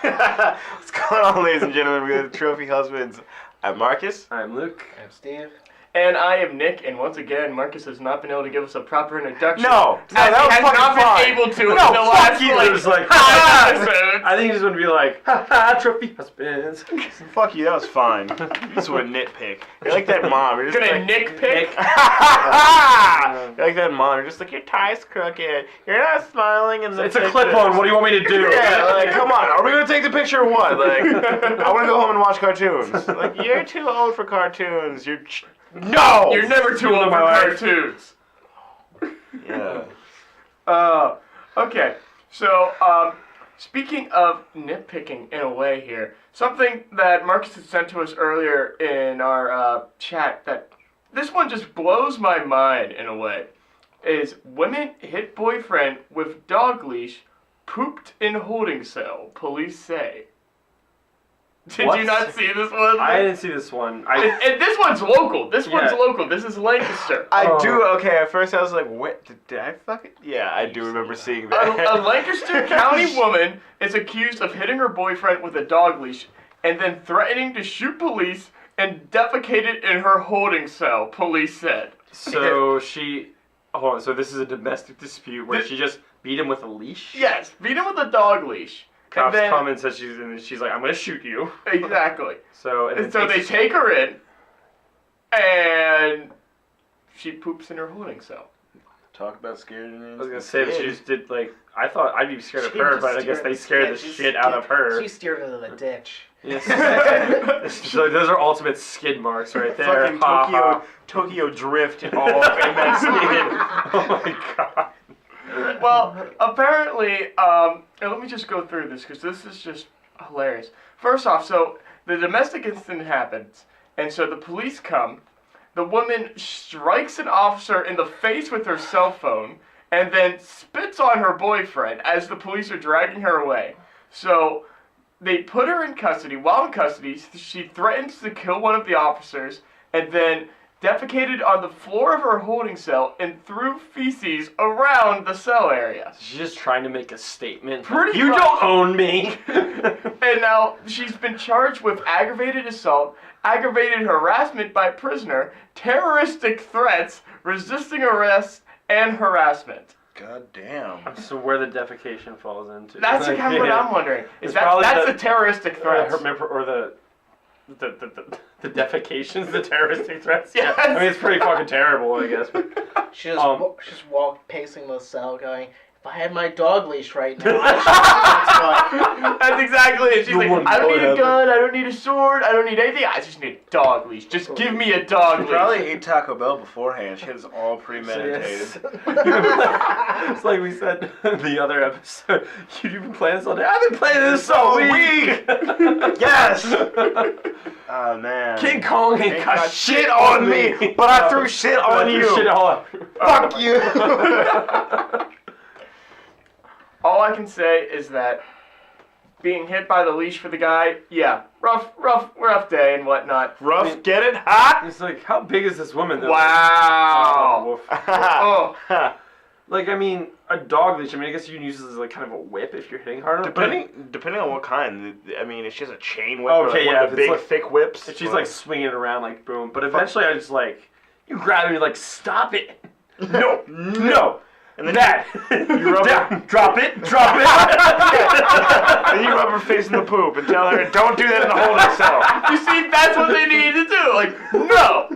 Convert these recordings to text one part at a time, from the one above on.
What's going on, ladies and gentlemen? We're the Trophy Husbands. I'm Marcus. I'm Luke. I'm Steve. And I am Nick, and once again, Marcus has not been able to give us a proper introduction. No, that was he has not fine. been able to No, in the last you. like, There's like 5 episodes. I think he's gonna be like, ha ha, Trophy Husbands. Fuck you, that was fine. You just want to nitpick. You're like that mom. You're just Gonna like, nitpick? You're like that mom. You're just like, your tie's crooked. You're not smiling in the It's a pictures. clip-on. What do you want me to do? Yeah, like, come on. Are we gonna take the picture or what? Like, I want to go home and watch cartoons. Like, you're too old for cartoons. No! You're never too old for cartoons. Yeah. Okay. So, speaking of nitpicking in a way here, something that Marcus had sent to us earlier in our chat that this one just blows my mind in a way is women hit boyfriend with dog leash, pooped in holding cell, police say. Did you not see this one? I didn't see this one. And this one's local. This one's local. This is Lancaster. I do. Okay, at first I was like, what? Did I fucking? Yeah, I do remember seeing that. A Lancaster County woman is accused of hitting her boyfriend with a dog leash and then threatening to shoot police and defecated in her holding cell, police said. So hold on, so this is a domestic dispute where she just beat him with a leash? Yes, beat him with a dog leash. Cops come and says she's like, I'm gonna shoot you. Exactly. So they take her in, and she poops in her holding cell. Talk about scared. I was gonna say that she just did I thought I'd be scared of her, but I guess they scared the shit out of her. She steered into the ditch. Yes. So those are ultimate skid marks right there. Fucking Tokyo Drift all up in that skin. Oh my god. Well, apparently, let me just go through this because this is just hilarious. First off, so the domestic incident happens, and so the police come. The woman strikes an officer in the face with her cell phone, and then spits on her boyfriend as the police are dragging her away. So they put her in custody. While in custody, she threatens to kill one of the officers, and then defecated on the floor of her holding cell and threw feces around the cell area. She's just trying to make a statement. You don't own me. And now she's been charged with aggravated assault, aggravated harassment by prisoner, terroristic threats, resisting arrest, and harassment. God damn. So where the defecation falls into? That's kind of what I'm wondering. That's the terroristic threats. Or the defecations, the terroristic threats. Yes. Yeah. I mean, it's pretty fucking terrible, I guess. But, She just walked pacing the cell going, if I had my dog leash right now, I That's exactly it. She's like, I don't need a gun, I don't need a sword, I don't need anything, I just need a dog leash. Just give me a dog leash. She probably ate Taco Bell beforehand. She was all premeditated. It's like we said in the other episode. You've been playing this all day. I've been playing this all week. Yes. Oh man. King Kong ain't got shit on me, but I threw shit on you. Shit on. Fuck you. All I can say is that being hit by the leash for the guy, yeah, rough day and whatnot. Rough, I mean, get it hot? It's like, how big is this woman though? Wow. Oh. Like, I mean, a dog leash, I mean, I guess you can use this as like kind of a whip if you're hitting hard enough. Depending on what kind. I mean, if she has a chain whip, okay, or yeah, the big, thick whips. If she's like swinging it around, like boom. But eventually I just like, you grab it and you're like, stop it. No. And then you rub down, drop it. And you rub her face in the poop and tell her, don't do that in the holding cell. You see, that's what they need to do. Like, no.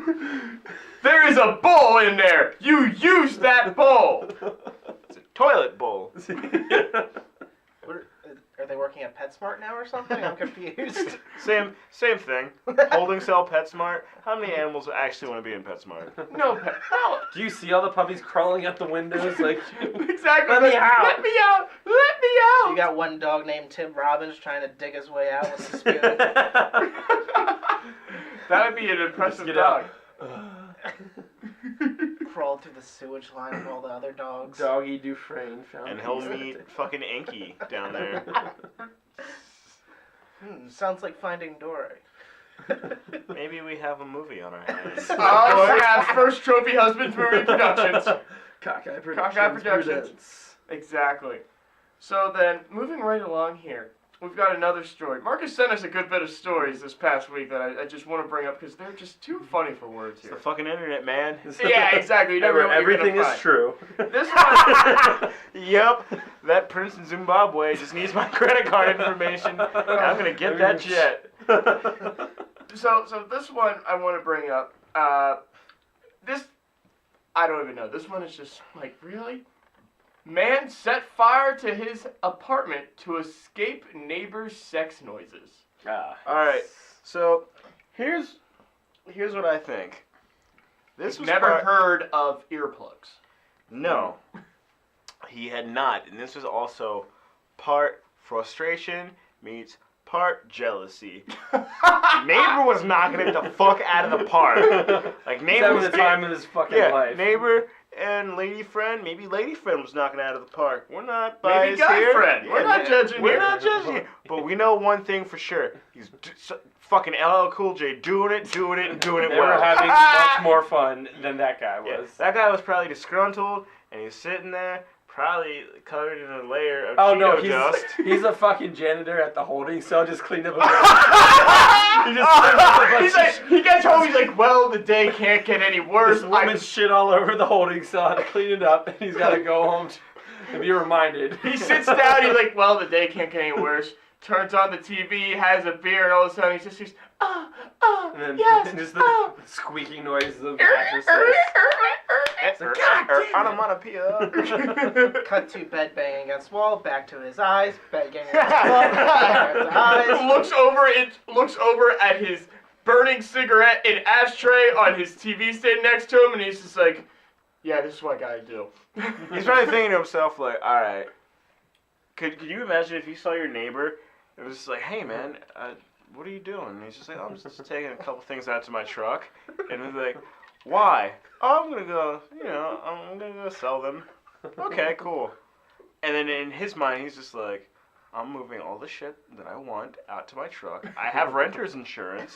There is a bowl in there. You use that bowl. It's a toilet bowl. Are they working at PetSmart now or something? I'm confused. Same thing. Holding cell, PetSmart. How many animals actually want to be in PetSmart? No. Do you see all the puppies crawling out the windows? Like, exactly. Let me out. Let me out. Let me out. You got one dog named Tim Robbins trying to dig his way out with a spoon. That would be an impressive dog. Crawled through the sewage line with all the other dogs. Doggy Dufresne found. And he'll meet fucking Enki down there. Sounds like Finding Dory. Maybe we have a movie on our hands. Oh, yeah, first Trophy Husbands movie productions. Cockeye Productions. Exactly. So then, moving right along here, we've got another story. Marcus sent us a good bit of stories this past week that I just want to bring up because they're just too funny for words It's here. the fucking internet, man. Yeah, exactly. You never know what you're Everything gonna is find. true. This one, Yep, that prince in Zimbabwe just needs my credit card information. I'm gonna get that jet. so this one I want to bring up. This, I don't even know. This one is just like, really? Man set fire to his apartment to escape neighbors' sex noises. Ah. All right, so here's what I think. This was Never part- heard of earplugs. No, he had not, and this was also part frustration meets part jealousy. Neighbor was knocking it the fuck out of the park. Like He's neighbor having was the time of his fucking life. neighbor and lady friend, maybe lady friend was knocking out of the park. We're not Maybe biased guy here. friend. We're not judging We're here. not judging here. But we know one thing for sure. He's fucking LL Cool J doing it They well. were having much more fun than that guy Yeah, was. that guy was probably disgruntled, and he's sitting there, probably covered in a layer of Oh Cheeto no, dust. he's a fucking janitor at the holding cell, just cleaned up a He just cleaned up a bunch He's of like, he gets home, he's like, well, the day can't get any worse. This woman's shit all over the holding cell, had to clean it up, and he's got to go home to be reminded. He sits down, he's like, well, the day can't get any worse. Turns on the TV, has a beer, and all of a sudden he's And then yes, just the squeaking noises of mattresses. Onomatopoeia. Cut to bed banging against wall, back to his eyes, bed banging against wall, back to his eyes. looks over at his burning cigarette and ashtray on his TV stand next to him, and he's just like, yeah, this is what I gotta do. He's probably thinking to himself, like, all right. Could you imagine if you saw your neighbor? It was just like, hey man, what are you doing? And he's just like, oh, I'm just taking a couple things out to my truck. And he's like, why? Oh, I'm gonna go, I'm gonna go sell them. Okay, cool. And then in his mind, he's just like, I'm moving all the shit that I want out to my truck. I have renter's insurance.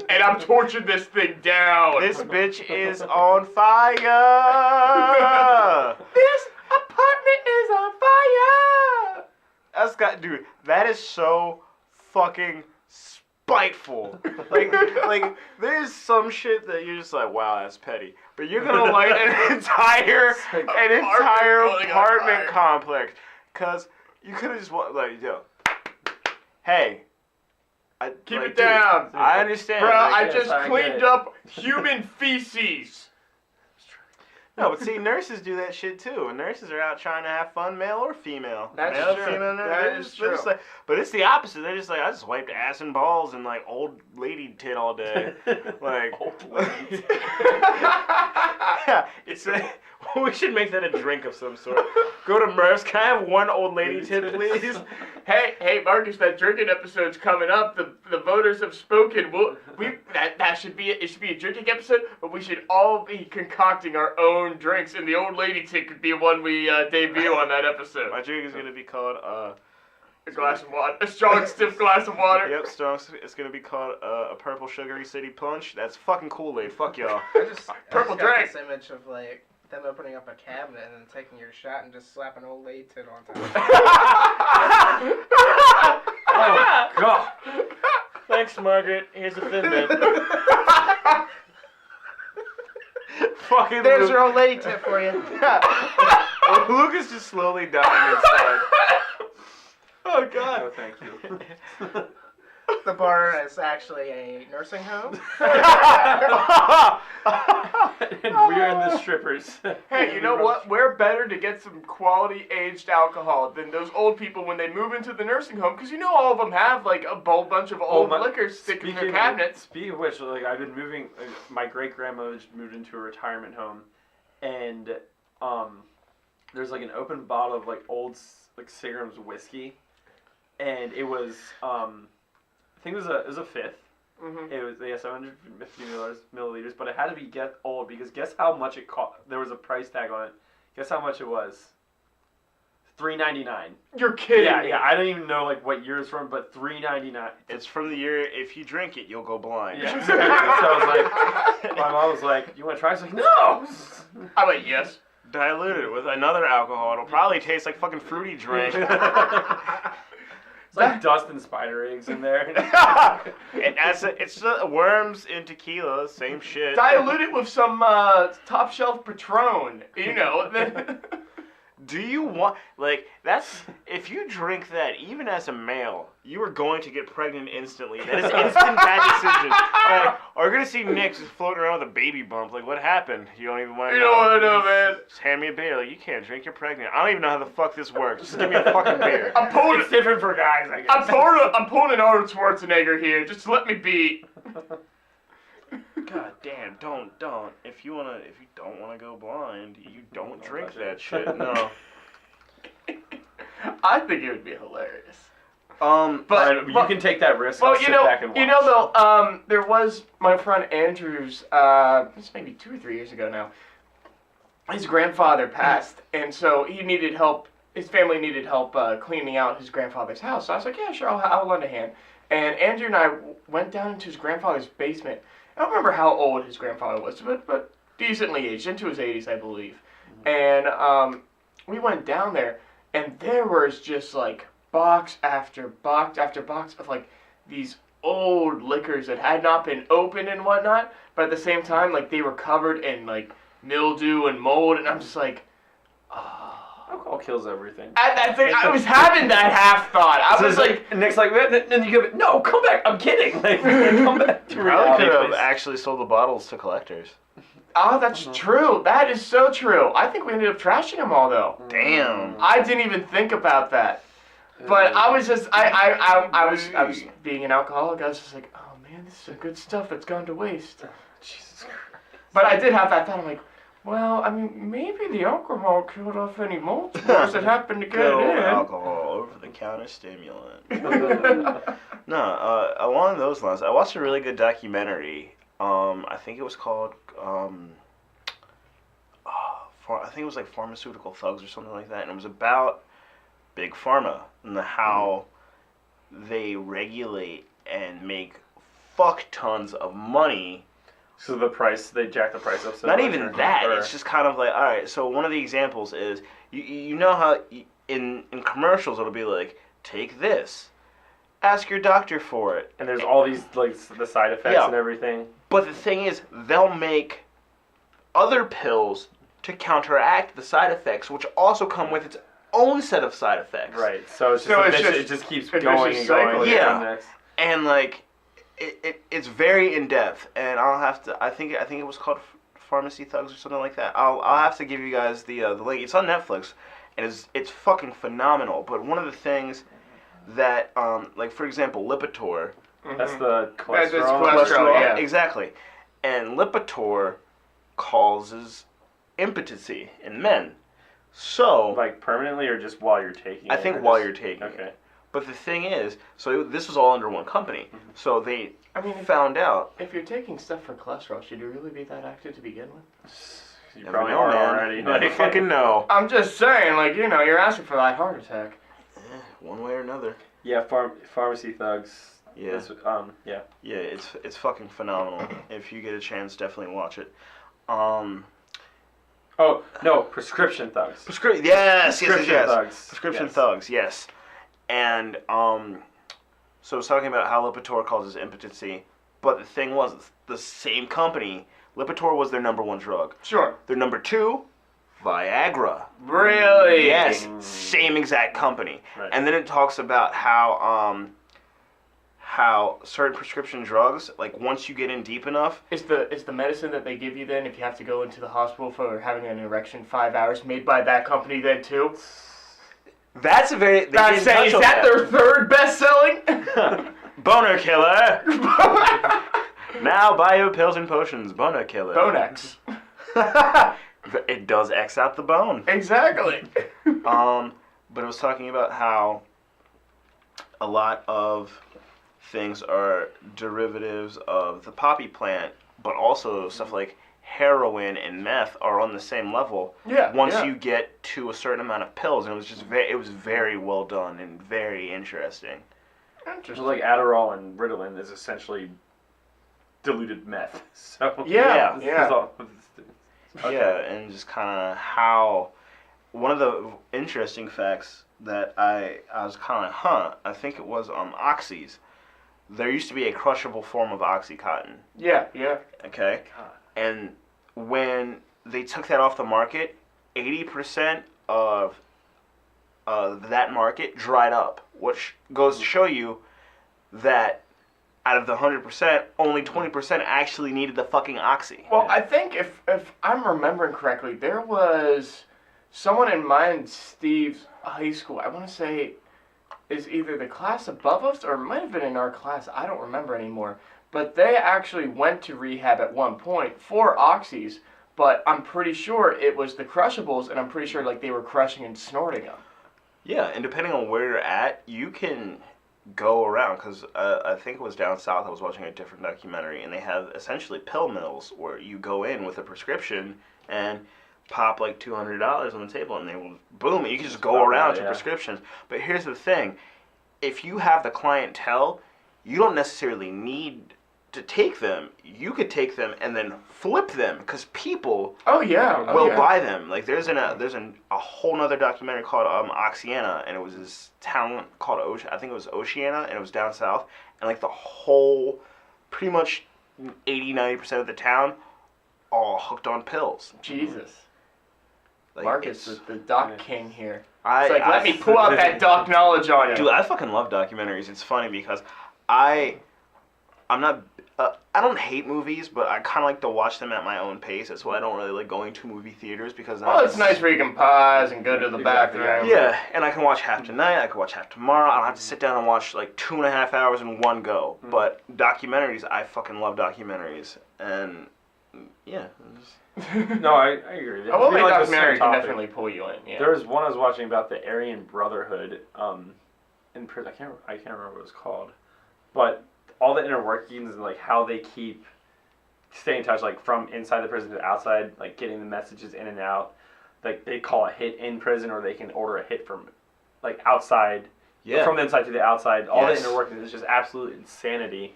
And I'm torching this thing down. This bitch is on fire. This apartment is on fire. Dude, that is so fucking spiteful. Like there's some shit that you're just like, wow, that's petty. But you're gonna light an entire going on apartment fire. complex, cause you could have just hey, Keep it down. I understand, Bro, like, I yes, just I get cleaned it. up human feces. No, but see, nurses do that shit too. And nurses are out trying to have fun, male or female. That's male, true. Female, That they're is just- they're just true. like, but it's the opposite. They're just like, I just wiped ass and balls and like old lady tit all day. Like, Old lady. yeah, we should make that a drink of some sort. Go to Merce. Can I have one old lady tit, please? Hey, Marcus, that drinking episode's coming up. The voters have spoken. That should be it. It should be a drinking episode, but we should all be concocting our own drinks, and the old lady tit could be one we debut on that episode. My drink is gonna be called A glass of water, a strong, stiff glass of water. Yep, strong. It's gonna be called a purple sugary city punch. That's fucking Kool-Aid. Fuck y'all. I just Purple got drink. this image of like them opening up a cabinet and then taking your shot and just slapping old lady tit on top. Oh, God. Thanks, Margaret. Here's a thin bit. Fucking There's Luke. your old lady tit for you. Luke is just slowly dying inside. Oh No, God. thank you. The bar is actually a nursing home. And we're in the strippers. Hey, you know what? We're better to get some quality aged alcohol than those old people when they move into the nursing home, because you know all of them have like a whole bunch of old liquor sticking in their cabinets. Speaking of which, like I've been moving. My great grandmother just moved into a retirement home, and there's like an open bottle of like old like Seagram's whiskey, and it was I think it was a fifth. Mm-hmm. It was 750 milliliters, but it had to be old because guess how much it cost? There was a price tag on it. Guess how much it was? $3.99. You're kidding Yeah, me. yeah. I don't even know like what year it's from, but $3.99. It's from the year if you drink it, you'll go blind. Yeah, exactly. So I was like, my mom was like, "You want to try?" I was like, "No." I went, yes. Dilute it with another alcohol. It'll probably taste like fucking fruity drink. It's like dust and spider eggs in there. It's worms in tequila, same shit. Dilute it with some top shelf Patron, then. Do you want, that's, if you drink that, even as a male, you are going to get pregnant instantly. That is instant bad decision. We're going to see Nick just floating around with a baby bump. What happened? You don't even want to know. You don't want to know, man. Just hand me a beer. You can't drink, you're pregnant. I don't even know how the fuck this works. Just give me a fucking beer. It's different for guys, I guess. I'm pulling an Arnold Schwarzenegger here. Just let me be. God damn, don't. If you don't wanna go blind, you don't drink that shit. No. I think it would be hilarious. But you can take that risk. Well, I'll sit back and watch. though, there was my friend Andrew's. This maybe 2 or 3 years ago now. His grandfather passed, and so he needed help. His family needed help cleaning out his grandfather's house. So I was like, yeah, sure, I'll lend a hand. And Andrew and I went down into his grandfather's basement. I don't remember how old his grandfather was, but decently aged, into his 80s, I believe. And we went down there, and there was just box after box after box of these old liquors that had not been opened and whatnot, but at the same time, they were covered in mildew and mold, and I'm just alcohol kills everything. I think I was having that half thought. I was Nick's and you go, no, come back. I'm kidding. Come back to I reality. could have actually sold the bottles to collectors. oh, that's true. That is so true. I think we ended up trashing them all, though. Damn. I didn't even think about that. But I was just, I was being an alcoholic. I was just like, oh man, this is good stuff that's gone to waste. Jesus Christ. But I did have that thought. I'm like, well, I mean, maybe the alcohol killed off any mold spores that happened to get Good old in. alcohol, over-the-counter stimulant. No, along those lines, I watched a really good documentary. I think it was called, I think it was Pharmaceutical Thugs or something like that, and it was about Big Pharma and how they regulate and make fuck tons of money. So they jack the price up so Not much, even that. It's just kind of alright, so one of the examples is, you know how in commercials it'll be take this. Ask your doctor for it. And there's all these, the side effects and everything. But the thing is, they'll make other pills to counteract the side effects, which also come with its own set of side effects. Right, so it just keeps going and going. Yeah, and it's very in depth, and I'll have to. I think it was called Pharmacy Thugs or something like that. I'll have to give you guys the link. It's on Netflix, and it's fucking phenomenal. But one of the things that for example, Lipitor. That's the That's cholesterol. yeah. Exactly, and Lipitor causes impotency in men. So permanently or just while you're taking it? I think while you're taking it. Okay. But the thing is, so this was all under one company. Mm-hmm. So they found out. If you're taking stuff for cholesterol, should you really be that active to begin with? You Never probably know, are man. already. Never fucking know. I'm just saying, you're asking for that heart attack. One way or another. Yeah, Pharmacy Thugs. Yeah. Yeah. Yeah, it's fucking phenomenal. If you get a chance, definitely watch it. Oh no, Prescription Thugs. Yes. Thugs. Prescription Yes. Thugs, yes. And so I was talking about how Lipitor causes impotency, but the thing was, the same company, Lipitor was their number one drug. Sure. Their number two, Viagra. Really? Yes, same exact company. Right. And then it talks about how certain prescription drugs, once you get in deep enough, Is the medicine that they give you then, if you have to go into the hospital for having an erection 5 hours, made by that company then too? that's a very... Is that their third best-selling? Boner killer. Now buy your pills and potions. Boner killer. Bonex. It does X out the bone. Exactly. But it was talking about how a lot of things are derivatives of the poppy plant, but also stuff like heroin and meth are on the same level. Yeah. Once you get to a certain amount of pills, and it was just very well done and very interesting. Interesting. So Adderall and Ritalin is essentially diluted meth. So Yeah. Okay. Yeah, and just kind of how one of the interesting facts that I was kind of like, I think it was Oxys. There used to be a crushable form of OxyContin. Yeah. Okay, and when they took that off the market, 80% of that market dried up, which goes to show you that out of the 100%, only 20% actually needed the fucking Oxy. Well, I think if I'm remembering correctly, there was someone in mine, Steve's high school. I want to say is either the class above us or it might have been in our class. I don't remember anymore. But they actually went to rehab at one point for oxys. But I'm pretty sure it was the crushables, and I'm pretty sure like they were crushing and snorting them. Yeah, and depending on where you're at, you can go around, because I think it was down south. I was watching a different documentary, and they have essentially pill mills where you go in with a prescription and pop like $200 on the table, and they will boom. You can just go around to prescriptions. But here's the thing: if you have the clientele, you don't necessarily need to take them. You could take them and then flip them, because people will buy them. Like there's a whole nother documentary called Oceana, and it was this town called I think it was Oceana, and it was down south, and like the whole, pretty much 80-90% of the town, all hooked on pills. Jesus. Like, Marcus is the doc king here. Let me pull out that doc knowledge on you. Dude, I fucking love documentaries. It's funny because I'm not. I don't hate movies, but I kind of like to watch them at my own pace. That's why I don't really like going to movie theaters, because it's nice where you can pause and go to the bathroom. Yeah, and I can watch half tonight. I can watch half tomorrow. I don't have to sit down and watch like 2.5 hours in one go. Mm-hmm. But documentaries, I fucking love documentaries, and yeah. No, I agree. A movie documentary can definitely pull you in. Yeah. There was one I was watching about the Aryan Brotherhood in prison. I can't remember what it was called, but all the inner workings and like how they stay in touch, like from inside the prison to outside, like getting the messages in and out. Like they call a hit in prison, or they can order a hit from like outside, from the inside to the outside. All the inner workings is just absolute insanity.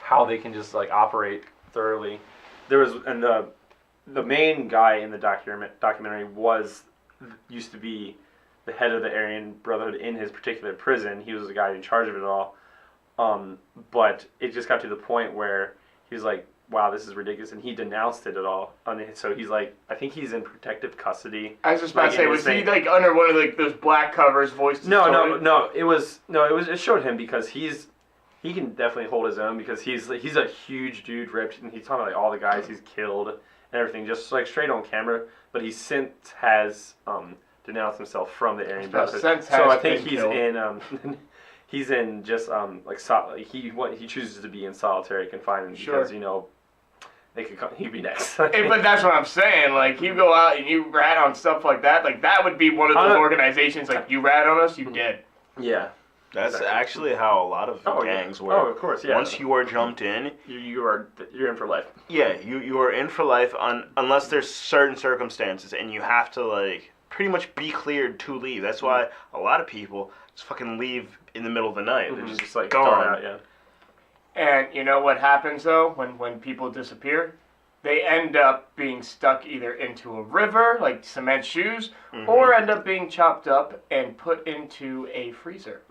How they can just like operate thoroughly. The main guy in the documentary used to be the head of the Aryan Brotherhood in his particular prison. He was the guy in charge of it all. But it just got to the point where he was like, wow, this is ridiculous, and he denounced it at all. So he's like, I think he's in protective custody. I was just about to say, was he like under one of like those black covers, voice distorted? No. It showed him, because he can definitely hold his own, because he's a huge dude, ripped, and he's talking about like all the guys he's killed and everything, just like straight on camera. But he since has denounced himself from the Aryan Brotherhood. So I think he's in. He's in just he chooses to be in solitary confinement because he'd be next. But that's what I'm saying. Like you go out and you rat on stuff like that. Like that would be one of those organizations. Like you rat on us, you dead. Yeah, that's actually how a lot of gangs work. Oh, of course. Yeah. Once you are jumped in, you're in for life. Yeah, you are in for life unless there's certain circumstances, and you have to like pretty much be cleared to leave. That's why a lot of people just fucking leave in the middle of the night. They're just like gone. Out, yeah. And you know what happens though when people disappear? They end up being stuck either into a river, like cement shoes, or end up being chopped up and put into a freezer.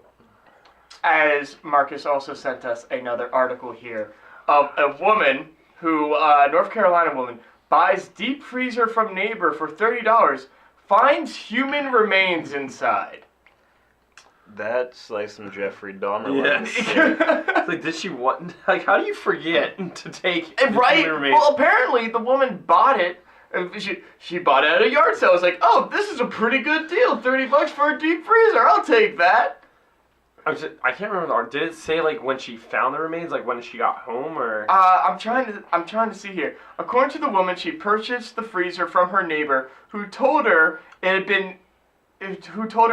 As Marcus also sent us another article here of a woman who, North Carolina woman, buys deep freezer from neighbor for $30, finds human remains inside. That's like some Jeffrey Dahmer. Yes. Like, did she want? Like, how do you forget to take? Right. Well, apparently the woman bought it. She bought it at a yard sale. I was like, oh, this is a pretty good deal. $30 for a deep freezer. I'll take that. I can't remember. Did it say like when she found the remains, like when she got home, or? I'm trying to see here. According to the woman, she purchased the freezer from her neighbor, who told her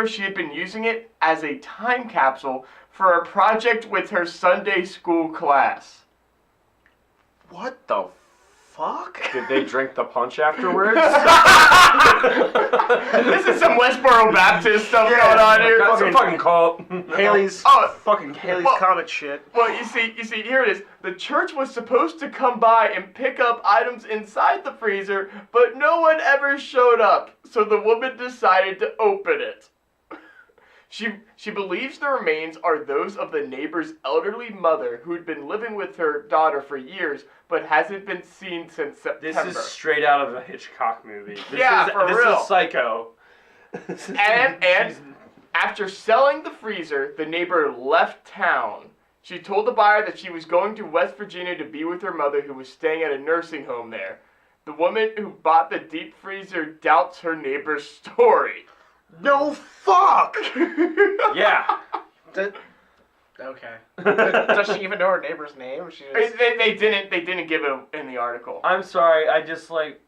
she had been using it as a time capsule for a project with her Sunday school class. What the fuck? Did they drink the punch afterwards? This is some Westboro Baptist stuff going on here. That's a fucking cult. Haley's Comet shit. Well, you see, here it is. The church was supposed to come by and pick up items inside the freezer, but no one ever showed up. So the woman decided to open it. She believes the remains are those of the neighbor's elderly mother who'd been living with her daughter for years, but hasn't been seen since September. This is straight out of a Hitchcock movie. This for real. is Psycho. And after selling the freezer, the neighbor left town. She told the buyer that she was going to West Virginia to be with her mother, who was staying at a nursing home there. The woman who bought the deep freezer doubts her neighbor's story. No fuck! Yeah. Okay. Does she even know her neighbor's name? She just... They didn't give it in the article. I'm sorry, I just like,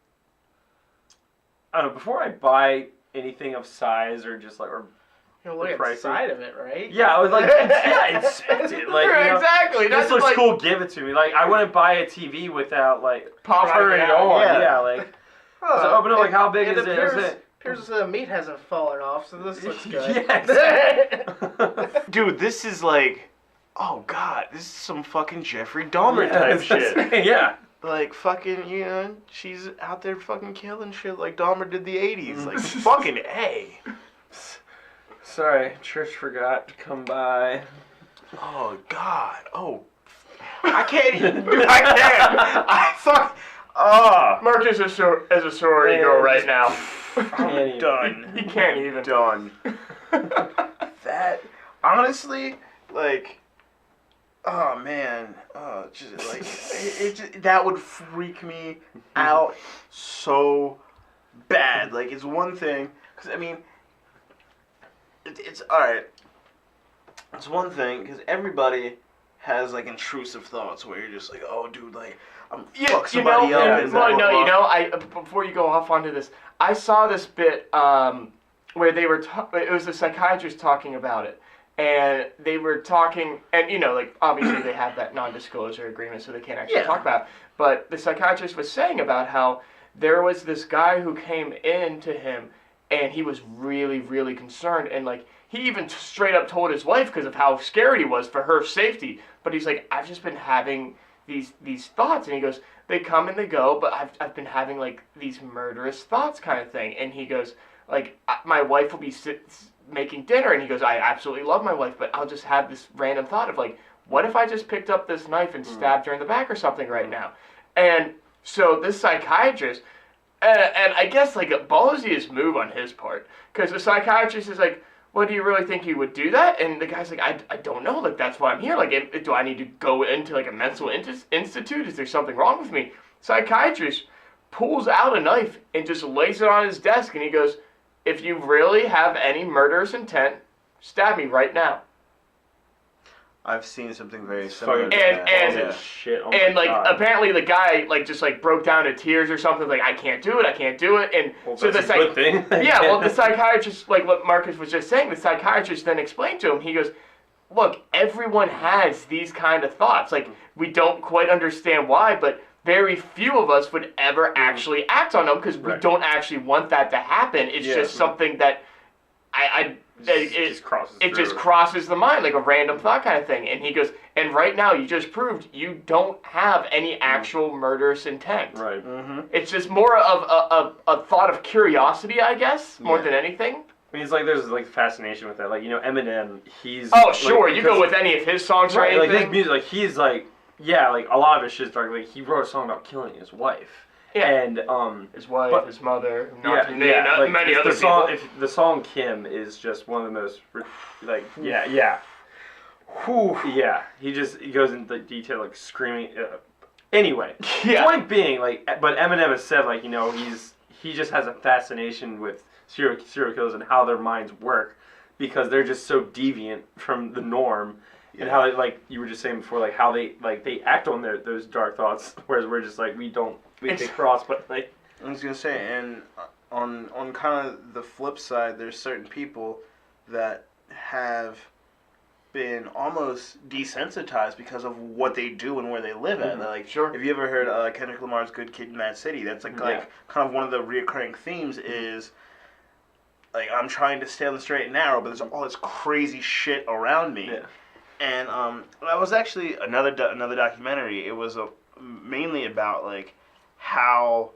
I don't know, before I buy anything of size or just like, or You look at the side of it, right? yeah, I was like, inspect it. Like, exactly. This looks cool, give it to me. Like, I wouldn't buy a TV without, like, turning it on. Yeah, like, so open it, like, how big is it? Appears the meat hasn't fallen off, so this looks good. Yes. Dude, this is like, oh god, this is some fucking Jeffrey Dahmer type shit. Yeah. Like, fucking, she's out there fucking killing shit like Dahmer did the 80s. Like, fucking A. Sorry, church forgot to come by. Oh, God. Oh. I can't even, dude, I can't. I fuck. Mark is a sorority girl right now. I'm done. He can't even. Done. That, honestly, like, oh, man. Just, like, that would freak me out so bad. Like, it's one thing, because, I mean, it's alright. It's one thing, because everybody has, like, intrusive thoughts where you're just like, oh, dude, like, I'm fuck somebody up. And blah, blah, blah. Before you go off onto this, I saw this bit where they were, it was a psychiatrist talking about it, and they were talking, and, like, obviously they have that non-disclosure agreement, so they can't actually talk about it, but the psychiatrist was saying about how there was this guy who came in to him, and he was really, really concerned, and, like, he even straight up told his wife because of how scared he was for her safety, but he's like, I've just been having these thoughts, and he goes, they come and they go, but I've been having, like, these murderous thoughts kind of thing, and he goes, like, my wife will be making dinner, and he goes, I absolutely love my wife, but I'll just have this random thought of, like, what if I just picked up this knife and stabbed her in the back or something right now? And so this psychiatrist, and I guess, like, a ballsiest move on his part, because the psychiatrist is like, well, do you really think you would do that? And the guy's like, I don't know, like, that's why I'm here, like, do I need to go into, like, a mental institute? Is there something wrong with me? Psychiatrist pulls out a knife and just lays it on his desk, and he goes, if you really have any murderous intent, stab me right now. I've seen something very similar. And shit. Oh and, like, God. apparently the guy, like, just, like, broke down to tears or something, like, I can't do it, and Well, so that's a good thing. yeah, well, the psychiatrist, like what Marcus was just saying, the psychiatrist then explained to him, he goes, look, everyone has these kind of thoughts, like, we don't quite understand why, but very few of us would ever actually act on them, because we don't actually want that to happen, it's just something that it just crosses the mind, like a random thought kind of thing. And he goes, and right now you just proved you don't have any actual murderous intent. Right. Mm-hmm. It's just more of a thought of curiosity, I guess, more than anything. I mean, it's like there's like fascination with that. Like, Eminem, he's... Oh, sure, like, you go with any of his songs or anything. Like his music, like he's like, like a lot of his shit's dark. Like he wrote a song about killing his wife. Yeah. And his wife, but, his mother, not many other song, people. The song Kim is just one of the most, like, Whew. Yeah, he goes into detail, like screaming. Anyway, point being, like, but Eminem has said, like, he just has a fascination with serial killers and how their minds work because they're just so deviant from the norm. And how they, like you were just saying before, like how they act on those dark thoughts, whereas we're just like we take cross, but like I was gonna say, and on kind of the flip side, there's certain people that have been almost desensitized because of what they do and where they live at. Like, if you ever heard Kendrick Lamar's "Good Kid, Mad City," that's like kind of one of the reoccurring themes is like I'm trying to stay on the straight and narrow, but there's all this crazy shit around me. Yeah. And that was actually another documentary. It was mainly about like how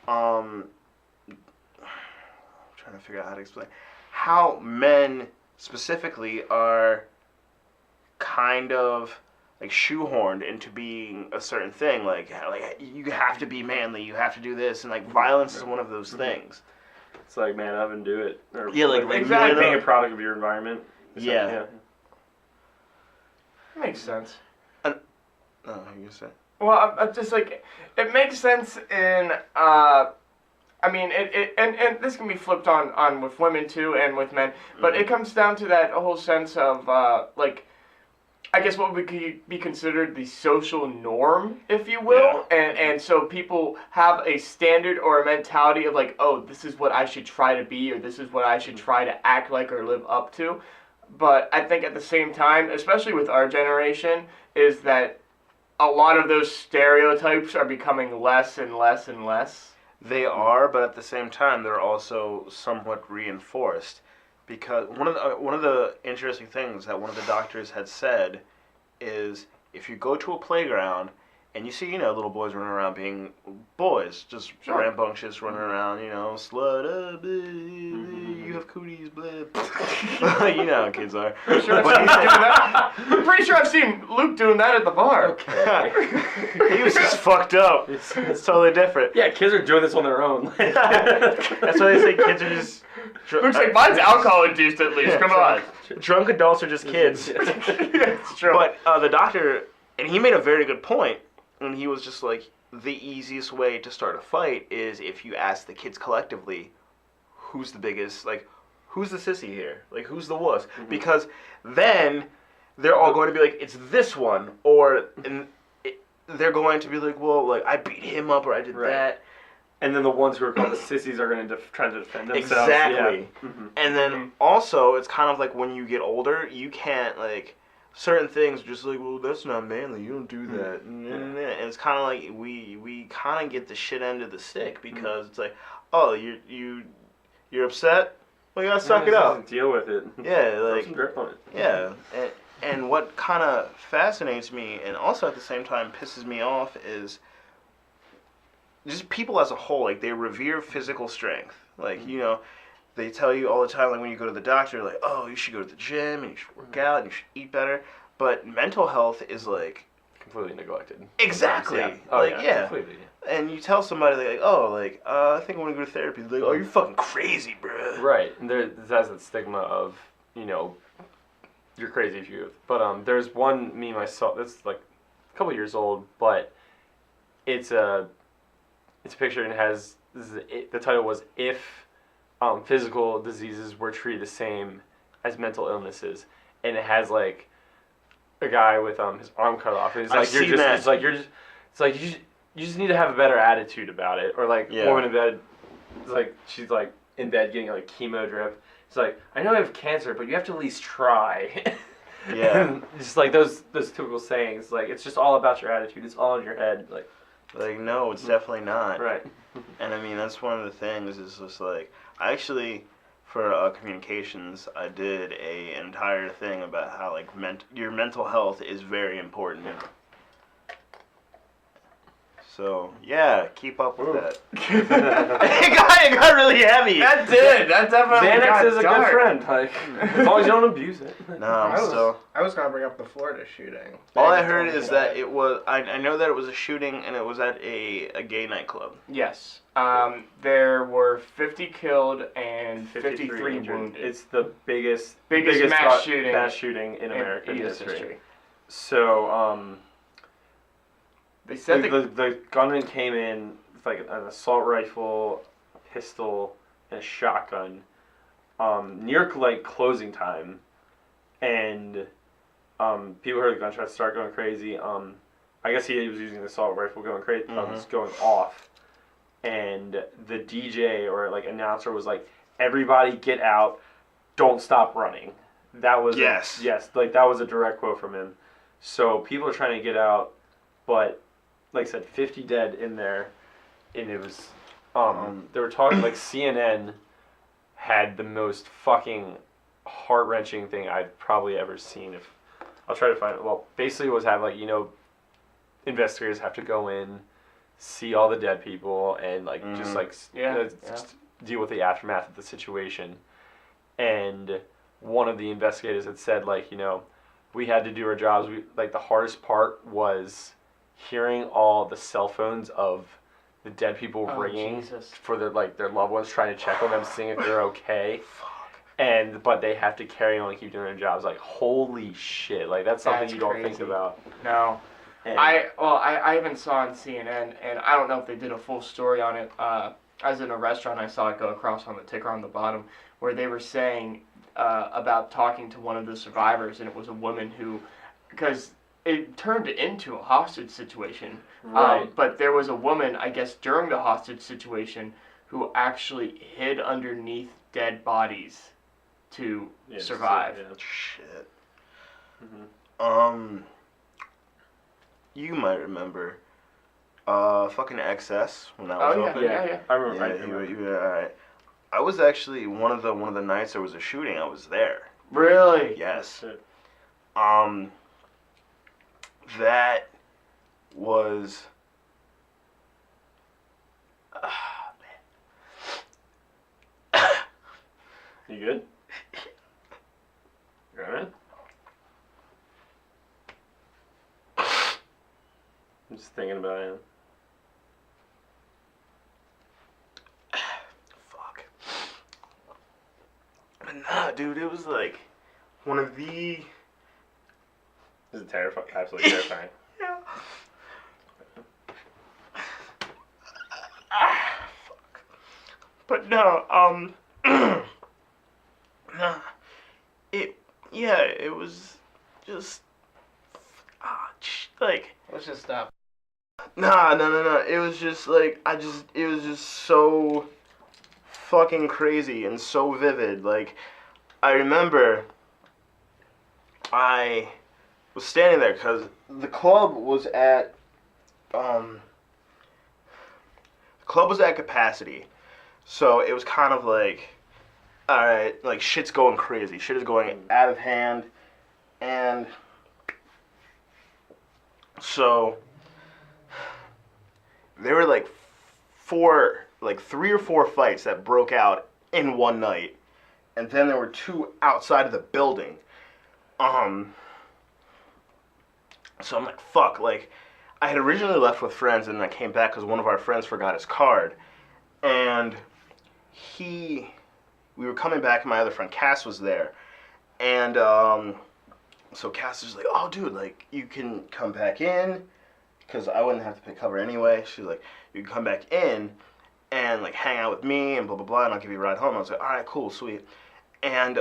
I'm trying to figure out how to explain how men specifically are kind of like shoehorned into being a certain thing. Like you have to be manly, you have to do this, and like violence is one of those things. It's like man up and do it. Or, Yeah, like exactly being a product of your environment. It's Yeah. Like, Makes sense. Oh, you gonna say? Well, I'm just like, it makes sense in, I mean, and this can be flipped on with women too and with men, but it comes down to that whole sense of, like, I guess what would be considered the social norm, if you will, and so people have a standard or a mentality of like, oh, this is what I should try to be, or this is what I should try to act like or live up to, but I think at the same time, especially with our generation, is that a lot of those stereotypes are becoming less and less and less. They are, but at the same time, they're also somewhat reinforced, because one of the interesting things that one of the doctors had said is if you go to a playground and you see little boys running around being boys, just rambunctious, running around, slut up, you have cooties, blah. You know how kids are. I'm sure I've seen you doing that. I'm pretty sure I've seen Luke doing that at the bar. Okay. He was just fucked up. It's totally different. Yeah, kids are doing this on their own. That's why they say kids are just. Looks like mine's alcohol induced at least. Come on. Drunk adults are just kids. It's true. But the doctor, and he made a very good point, and he was just like, the easiest way to start a fight is if you ask the kids collectively, who's the biggest, like, who's the sissy here? Like, who's the wuss? Mm-hmm. Because then they're all going to be like, it's this one, or they're going to be like, well, like, I beat him up, or I did that. And then the ones who are called the sissies are going to try to defend themselves. Exactly. Yeah. Mm-hmm. And then also, it's kind of like when you get older, you can't, like, certain things are just like, well, that's not manly. You don't do that. Mm-hmm. And it's kind of like we kind of get the shit end of the stick because it's like, oh, you're upset? Well, you gotta suck it up. Deal with it. Yeah, like, some grip on it. Yeah. And what kind of fascinates me and also at the same time pisses me off is just people as a whole, like, they revere physical strength. Like, they tell you all the time, like, when you go to the doctor, like, oh, you should go to the gym, and you should work out, and you should eat better. But mental health is, like... completely neglected. Exactly. Yeah. Completely. And you tell somebody, like, oh, like, I think I want to go to therapy. They're like, oh, you're fucking crazy, bro. Right. And there has that stigma of, you're crazy if you... But there's one meme I saw that's, like, a couple years old, but it's a picture and it has... the title was, If... physical diseases were treated the same as mental illnesses, and it has like a guy with his arm cut off, and it's like you just need to have a better attitude about it, or like woman in bed, it's like she's like in bed getting like chemo drip. It's like, I know you have cancer, but you have to at least try. Yeah, and just like those typical sayings, like it's just all about your attitude. It's all in your head, like no, it's definitely not. Right. And I mean that's one of the things is just like. Actually, for communications, I did an entire thing about how like your mental health is very important. So yeah, keep up with that. it got really heavy. That did. That definitely Xanax is a dark. good friend. Like as long as you don't abuse it. No, I was gonna bring up the Florida shooting. All I heard is that it was. I know that it was a shooting and it was at a gay nightclub. Yes. There were 50 killed and 53 injured. wounded. It's the biggest mass shooting in American history. history. So they said the gunman came in with like an assault rifle, a pistol, and a shotgun near like closing time, and people heard the gunshots start going crazy. I guess he was using the assault rifle going crazy, going off. And the DJ or like announcer was like, "Everybody get out! Don't stop running." That was like that was a direct quote from him. So people are trying to get out, but like I said, 50 dead in there, and it was they were talking like CNN had the most fucking heart-wrenching thing I've probably ever seen. If I'll try to find it. Well, basically it was have like investigators have to go in. See all the dead people and like just like just deal with the aftermath of the situation, and one of the investigators had said, like, we had to do our jobs. The hardest part was hearing all the cell phones of the dead people ringing for their loved ones, trying to check on them, seeing if they're okay. But they have to carry on and keep doing their jobs. Like, holy shit! Like, that's something you don't think about. No. I even saw on CNN, and I don't know if they did a full story on it. I was in a restaurant, I saw it go across on the ticker on the bottom, where they were saying about talking to one of the survivors, and it was a woman who, because it turned into a hostage situation. Right. But there was a woman, I guess, during the hostage situation, who actually hid underneath dead bodies to survive. Shit. Mm-hmm. You might remember, fucking XS when that was open. Yeah. I remember. Yeah, alright. I was actually one of the nights there was a shooting. I was there. Really? Yes. Shit. That was. You good? You alright? I'm just thinking about it. Fuck. But nah, dude, it was like one of the. This is terrifying. Absolutely terrifying. Yeah. Fuck. But no, nah. It was just. Like. Let's just stop. Nah. It was just like, it was just so fucking crazy and so vivid. Like, I remember I was standing there because the club was at, capacity. So it was kind of like, alright, like shit's going crazy. Shit is going out of hand. And so there were like 3 or 4 fights that broke out in one night, and then there were 2 outside of the building. So I'm like, fuck. Like, I had originally left with friends, and I came back because one of our friends forgot his card, and we were coming back, and my other friend Cass was there, and so Cass was like, oh, dude, like, you can come back in, because I wouldn't have to pay cover anyway. She's like, you can come back in and, like, hang out with me and blah, blah, blah, and I'll give you a ride home. I was like, all right, cool, sweet. And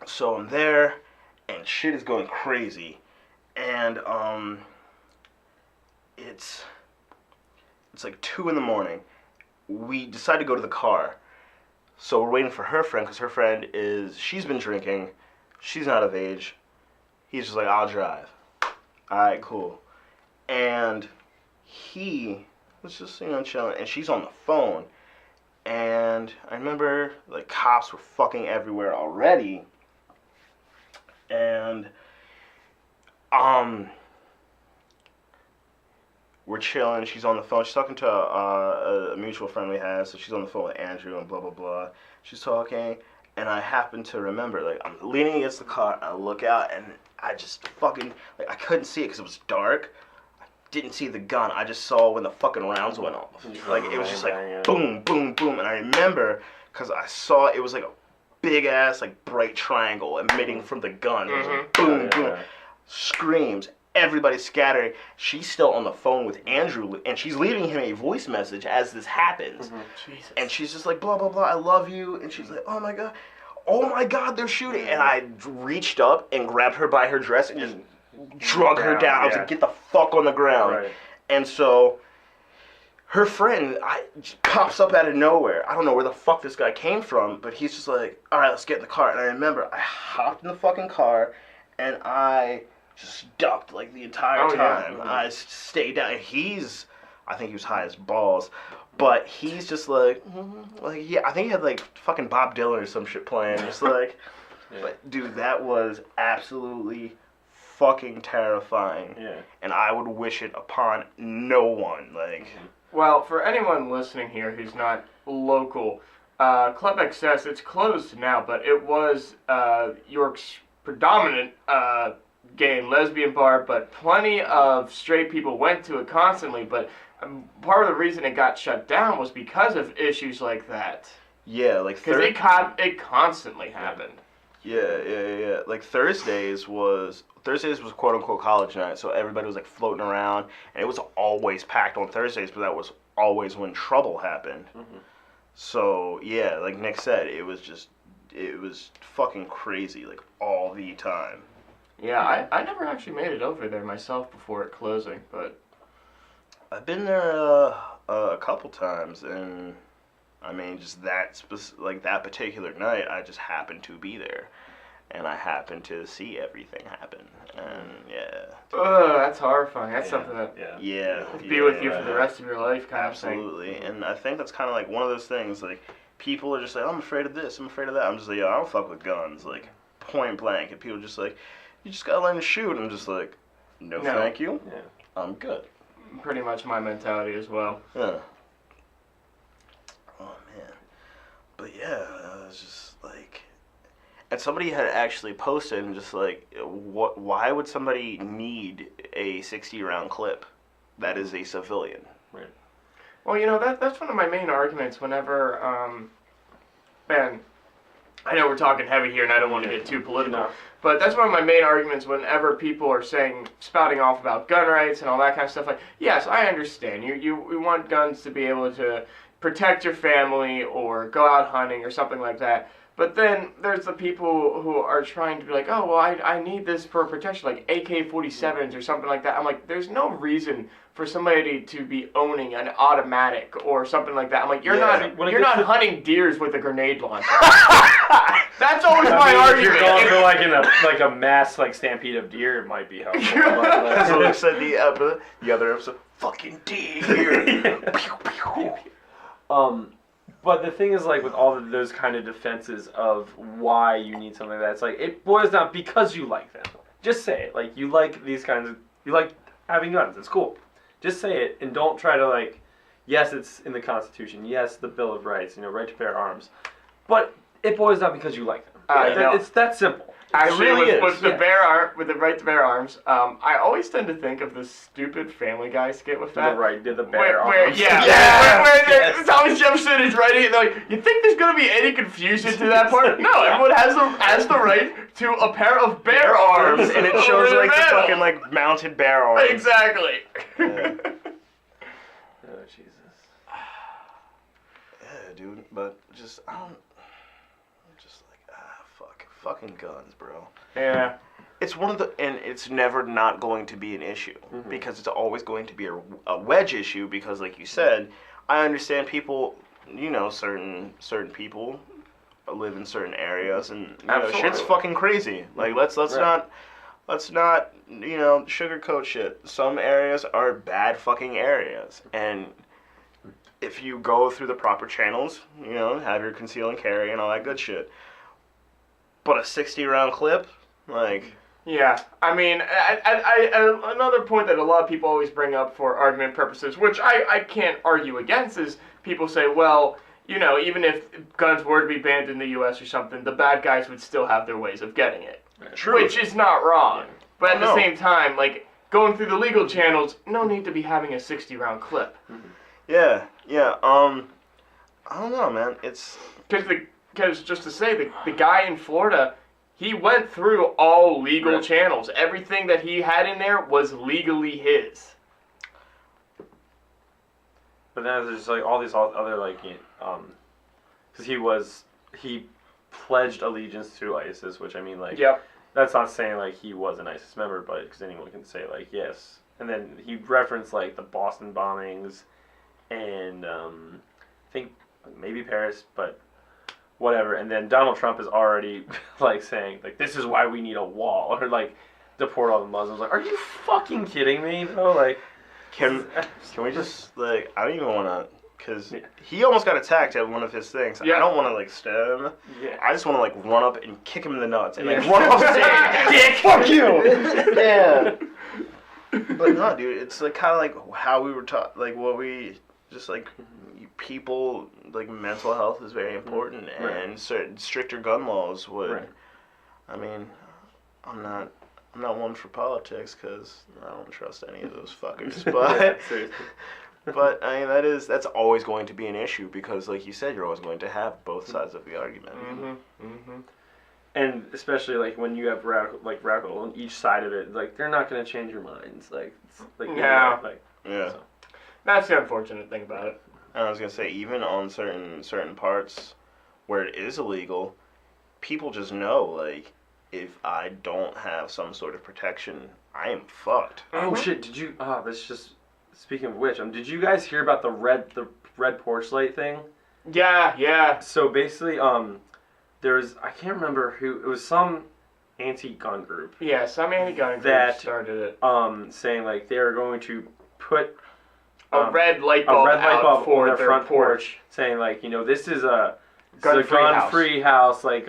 so I'm there, and shit is going crazy. And it's like 2 in the morning. We decide to go to the car. So we're waiting for her friend, because her friend she's been drinking. She's not of age. He's just like, I'll drive. Alright, cool. And he was just, chilling, and she's on the phone. And I remember, like, cops were fucking everywhere already. And, we're chilling. She's on the phone. She's talking to a mutual friend we have, so she's on the phone with Andrew and blah, blah, blah. She's talking, and I happen to remember, like, I'm leaning against the car, and I look out, and I just fucking, like, I couldn't see it because it was dark. I didn't see the gun. I just saw when the fucking rounds went off. Like, it was just like, boom, boom, boom. And I remember, because I saw, it was like a big-ass, like, bright triangle emitting from the gun. It was like, boom, boom. Screams. Everybody's scattering. She's still on the phone with Andrew, and she's leaving him a voice message as this happens. Jesus. And she's just like, blah, blah, blah, I love you. And she's like, oh my God, they're shooting. And I reached up and grabbed her by her dress and just drug her down. I was like, get the fuck on the ground. Right. And so her friend just pops up out of nowhere. I don't know where the fuck this guy came from, but he's just like, all right, let's get in the car. And I remember I hopped in the fucking car, and I just ducked like the entire time. Yeah. I stayed down. I think he was high as balls, but he's just like, yeah, I think he had like fucking Bob Dylan or some shit playing. Just like, but dude, that was absolutely fucking terrifying. Yeah. And I would wish it upon no one. Like, Well, for anyone listening here who's not local, Club XS, it's closed now, but it was York's predominant gay and lesbian bar, but plenty of straight people went to it constantly, but part of the reason it got shut down was because of issues like that. Yeah, like Because it constantly happened. Yeah. Like Thursdays was quote unquote college night, so everybody was like floating around, and it was always packed on Thursdays, but that was always when trouble happened. Mm-hmm. So yeah, like Nick said, it was fucking crazy, like all the time. Yeah, I never actually made it over there myself before it closing, but I've been there a couple times, and I mean, just that that particular night, I just happened to be there, and I happened to see everything happen, and yeah. That's horrifying. That's something that Yeah. will be with you for the rest of your life, kind Absolutely, and I think that's kind of like one of those things. Like, people are just like, I'm afraid of this, I'm afraid of that. I'm just like, yo, I don't fuck with guns, like point blank, and people are just like, you just gotta learn to shoot. I'm just like, no. Thank you. Yeah. I'm good. thing. Pretty much my mentality as well. Yeah. Oh man, but yeah, it's just like, and somebody had actually posted and just like, why would somebody need a 60-round clip that is a civilian? Right. Well, that's one of my main arguments whenever, and I know we're talking heavy here and I don't want to get too political, No. but that's one of my main arguments whenever people are spouting off about gun rights and all that kind of stuff. Like, yes, I understand. You want guns to be able to protect your family or go out hunting or something like that. But then there's the people who are trying to be like, oh, well, I need this for protection, like AK-47s or something like that. I'm like, there's no reason for somebody to be owning an automatic or something like that. I'm like, you're not hunting deers with a grenade launcher. That's always my argument. If you're going for like a mass stampede of deer, it might be helpful. That's what I said the other episode. Fucking deer. Pew, pew. But the thing is, like, with all of those kind of defenses of why you need something like that, it's like, it boils down because you like them. Just say it. Like, you like these kinds of, you like having guns. It's cool. Just say it, and don't try to, yes, it's in the Constitution. Yes, the Bill of Rights, right to bear arms. But it boils down because you like them. It's that simple. Actually, really is. with the right to bear arms, I always tend to think of this stupid Family Guy skit with that. The right to the bear Where arms. yes. Thomas Jefferson is writing it, like, you think there's going to be any confusion to that part? No, everyone has the right to a pair of bear arms. And it shows the fucking mounted bear arms. Exactly. Yeah. Oh, Jesus. Yeah, dude, but just, fucking guns, bro. Yeah. It's and it's never not going to be an issue, because it's always going to be a wedge issue, because like you said, I understand people, certain people live in certain areas, and shit's fucking crazy. Like, let's not sugarcoat shit. Some areas are bad fucking areas, and if you go through the proper channels, have your conceal and carry and all that good shit. But a 60-round clip, like... Yeah, I mean, another point that a lot of people always bring up for argument purposes, which I can't argue against, is people say, well, even if guns were to be banned in the U.S. or something, the bad guys would still have their ways of getting it. True. Which is not wrong. Yeah. But at the same time, going through the legal channels, no need to be having a 60-round clip. Yeah. I don't know, man. It's... Because just to say, the guy in Florida, he went through all legal channels. Everything that he had in there was legally his. But then there's all these other because he pledged allegiance to ISIS, which I mean yep. That's not saying he was an ISIS member, but because anyone can say yes. And then he referenced the Boston bombings, and I think maybe Paris, but. Whatever, and then Donald Trump is already saying this is why we need a wall, or deport all the Muslims. Are you fucking kidding me? No, can we just I don't even want to, because he almost got attacked at one of his things. Yeah. I don't want to stab him. Yeah. I just want to run up and kick him in the nuts and run off stage. Dick, fuck you. Yeah. But no, dude, it's kind of how we were taught, what we just people like mental health is very important, and certain stricter gun laws would. Right. I mean, I'm not one for politics because I don't trust any of those fuckers. But Seriously. but I mean that's always going to be an issue because, like you said, you're always going to have both sides of the argument. And especially like when you have radical on each side of it, like they're not gonna change your minds. Like, Yeah. Yeah. So. That's the unfortunate thing about it. And I was gonna say, even on certain parts where it is illegal, people just know, like, if I don't have some sort of protection, I am fucked. Oh shit! Did you? Oh, that's just. Speaking of which, did you guys hear about the red porch light thing? Yeah. So basically, there was, I can't remember who it was, some anti-gun group. Yeah, some anti-gun group that started it. Saying like they are going to put A red light bulb on their their front porch, saying like, this is a gun-free house, like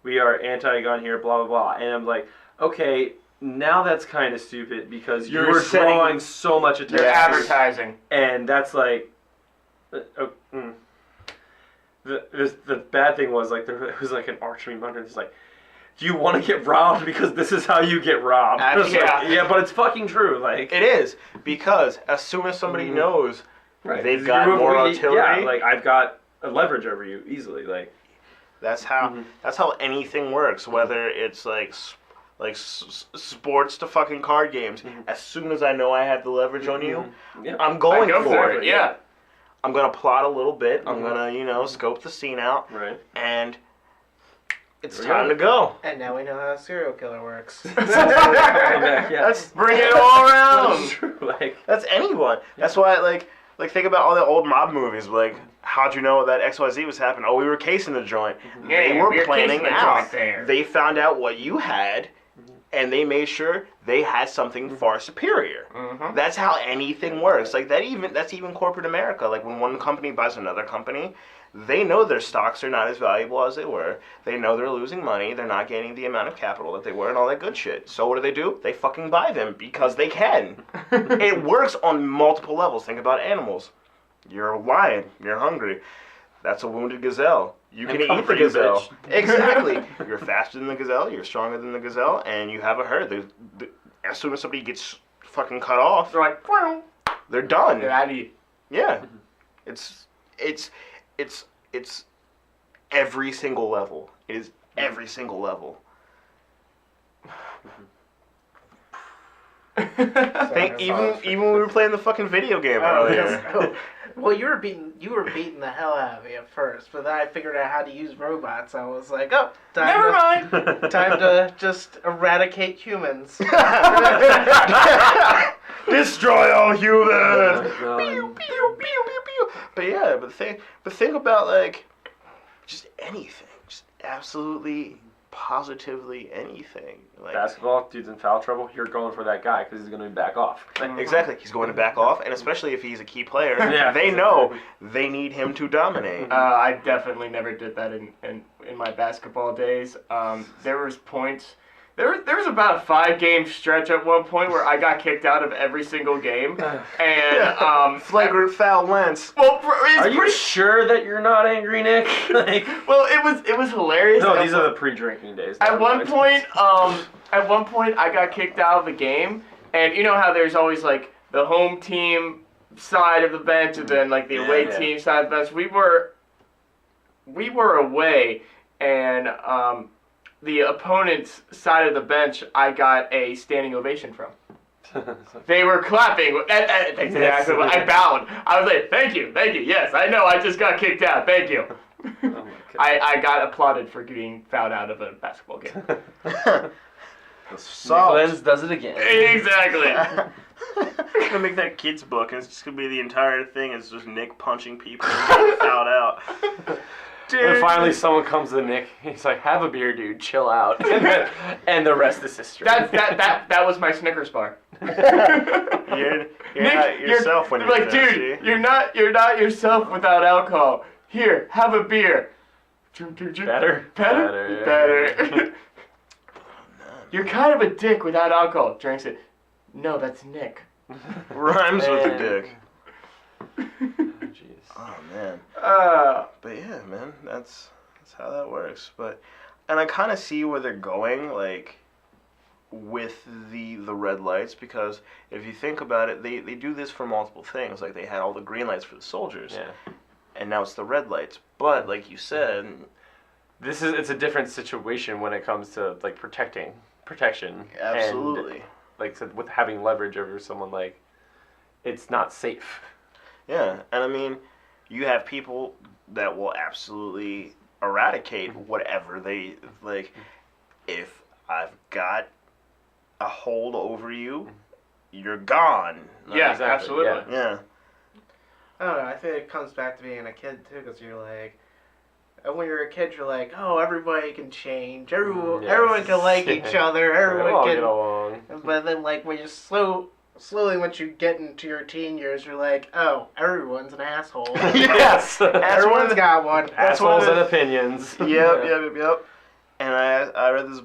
we are anti-gun here, blah blah blah. And I'm like, okay, now that's kind of stupid because you're drawing so much attention. You're advertising, and that's like, the bad thing was like there was like an arch meme under. It's like, do you want to get robbed because this is how you get robbed? Yeah, but it's fucking true. Like it is, because as soon as somebody knows they've got You're more artillery, like I've got a leverage over you easily. Like that's how anything works. Whether it's like sports to fucking card games. As soon as I know I have the leverage on you, I'm going for it. Yeah. I'm gonna plot a little bit. I'm gonna, scope the scene out. Right. And it's time to go. And now we know how a serial killer works. That's Bring it all around. That's true. Like that's anyone. That's why like think about all the old mob movies. Like, how'd you know that XYZ was happening? Oh, we were casing the joint. Yeah, They were we were planning casing the out. joint there. They found out what you had, and they made sure they had something far superior. That's how anything works. Like that's even corporate America. Like when one company buys another company, they know their stocks are not as valuable as they were. They know they're losing money. They're not gaining the amount of capital that they were and all that good shit. So what do? They fucking buy them because they can. It works on multiple levels. Think about animals. You're a lion. You're hungry. That's a wounded gazelle. You can eat the gazelle. Exactly. You're faster than the gazelle. You're stronger than the gazelle, and you have a herd. As soon as somebody gets fucking cut off, They're like, wow. they're done. They're out of you. Yeah. It's every single level. It is every single level. Even when we were playing the fucking video game earlier. Well, you were beating the hell out of me at first, but then I figured out how to use robots. I was like, oh, Never mind. time to just eradicate humans. Destroy all humans. Oh my God. Pew, pew, pew, pew, pew. But yeah, but think about like just anything, just absolutely, positively anything. Like Basketball, dude's in foul trouble. You're going for that guy because he's going to back off. exactly, he's going to back off, and especially if he's a key player, Yeah, they know they need him to dominate. I definitely never did that in my basketball days. There was points. There was about a 5-game stretch at one point where I got kicked out of every single game, and Flagrant foul, Lance. well, Are you sure that you're not angry, Nick? Like, well, it was hilarious. no, these are the pre-drinking days. At one point, I got kicked out of the game, and you know how there's always like the home team side of the bench and then like the away team side of the bench. We were away, and the opponent's side of the bench, I got a standing ovation from. They were clapping. That's exactly what I bowed. I was like, thank you. Yes, I know I just got kicked out. Thank you. Oh my God. I got applauded for getting fouled out of a basketball game. Nicholas does it again. Exactly. I'm gonna make that kid's book, and it's just gonna be the entire thing. It's just Nick punching people and getting fouled out. Dude. And finally, someone comes to Nick. He's like, "Have a beer, dude. Chill out." And the rest is history. That was my Snickers bar. You're Nick, not yourself when you're like, thirsty. dude, you're not yourself without alcohol. Here, have a beer. Better. You're kind of a dick without alcohol. Drinks it. No, that's Nick. Rhymes with a dick. Oh, jeez. Oh man. Uh, But yeah, man, that's how that works. And I kind of see where they're going, like with the red lights, because if you think about it, they do this for multiple things. Like they had all the green lights for the soldiers, Yeah. and now it's the red lights. But like you said, It's a different situation when it comes to like protection. absolutely, And, like with having leverage over someone, like it's not safe. yeah. And I mean, you have people that will absolutely eradicate whatever they like. If I've got a hold over you, you're gone. yeah, Exactly, absolutely. Yeah. I don't know. I think it comes back to being a kid too, because you're like, when you're a kid, you're like, oh, everybody can change. Everyone can like each other. We Everyone all can. get along. But then, like, when you slowly, once you get into your teen years, you're like, oh, everyone's an asshole. Yes. Everyone's got one. That's one Assholes of the- and opinions. Yep. And I read this.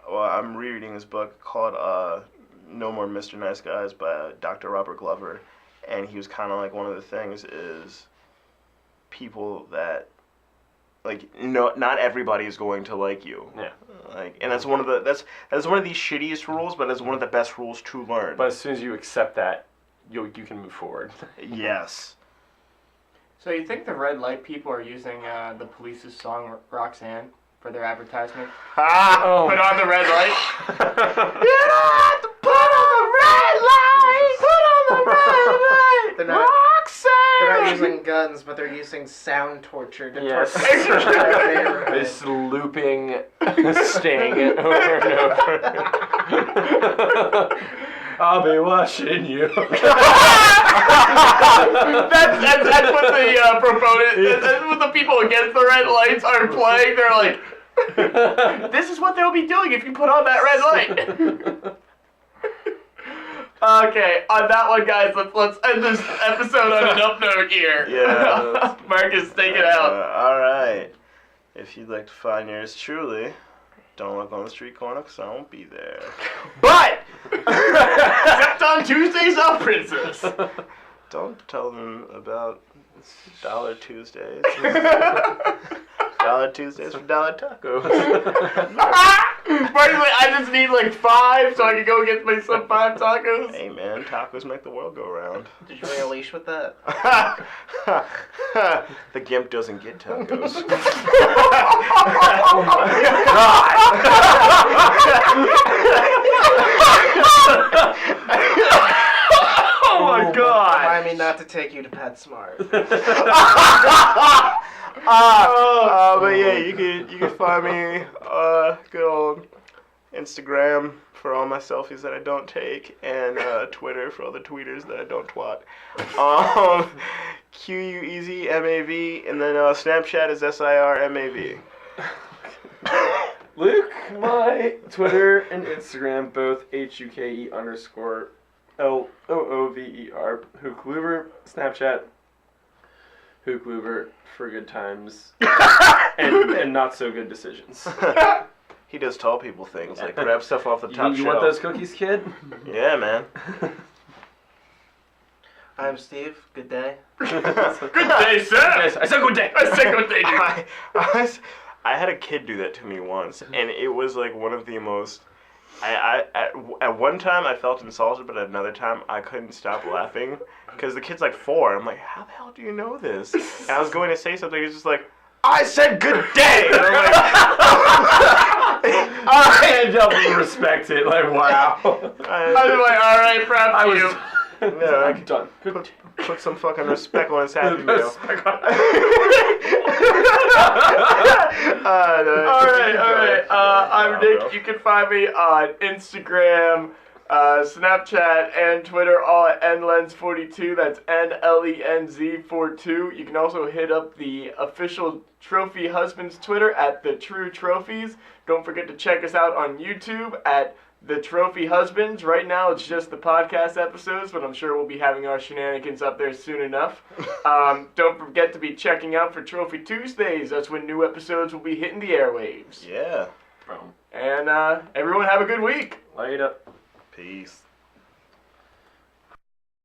Well, I'm rereading this book called No More Mr. Nice Guys by Dr. Robert Glover, and he was kind of like, one of the things is people that like, no, not everybody is going to like you. Yeah. Like, and that's one of the shittiest rules, but it's one of the best rules to learn. But as soon as you accept that, you can move forward. Yes. So you think the red light people are using the Police's song Roxanne for their advertisement? Oh. Put on the red light. You don't have to put on the red light. Put on the red light. They're not- Roxanne. They're not using guns, but they're using sound torture to Yes. torture the entire neighborhood. Just looping Sting over and over. I'll be watching you. That's what the proponent, that's what the people against the red lights are playing. They're like, this is what they'll be doing if you put on that red light. Okay, on that one, guys, let's end this episode on an up note here. Yeah. Marcus, take it out. All right. If you'd like to find yours truly, don't look on the street corner because I won't be there. But Except on Tuesdays of Princess. don't tell them about Dollar Tuesdays. Dollar Tuesdays for dollar tacos. Marcus, like, I just need like 5 so I can go get myself 5 tacos. Hey man, tacos make the world go round. Did you bring a leash with that? The gimp doesn't get tacos. Oh my god! Remind me not to take you to PetSmart. But yeah, you can find me good old Instagram for all my selfies that I don't take, and Twitter for all the tweeters that I don't twat. QUEZMAV, and then Snapchat is SIRMAV. Luke, my Twitter and Instagram, both HUKE_LOOVER. Hookluver, Snapchat, Hookluver for good times and not so good decisions. He does tall people things, like grab stuff off the top You shelf. want those cookies, kid? Yeah, man. I'm Steve. Good day. Good day, sir. Yes, I said good day. I said good day, dude. I had a kid do that to me once, and it was like one of the most. At one time I felt insulted, but at another time I couldn't stop laughing because the kid's like 4. I'm like, how the hell do you know this? And I was going to say something. He's just like, I said good day. And I'm like, I can't help but respect it. Like, wow. I was like, all right, proud I for was. you. Yeah, I'm done. Good. put some fucking respect on his happy meal. All right. I'm Nick. You can find me on Instagram, Snapchat, and Twitter, all at nlens42. That's NLENZ42. You can also hit up the official Trophy Husbands Twitter at The True Trophies. Don't forget to check us out on YouTube at The Trophy Husbands. Right now, it's just the podcast episodes, but I'm sure we'll be having our shenanigans up there soon enough. Don't forget to be checking out for Trophy Tuesdays. That's when new episodes will be hitting the airwaves. Yeah. And everyone have a good week. Light up. Peace.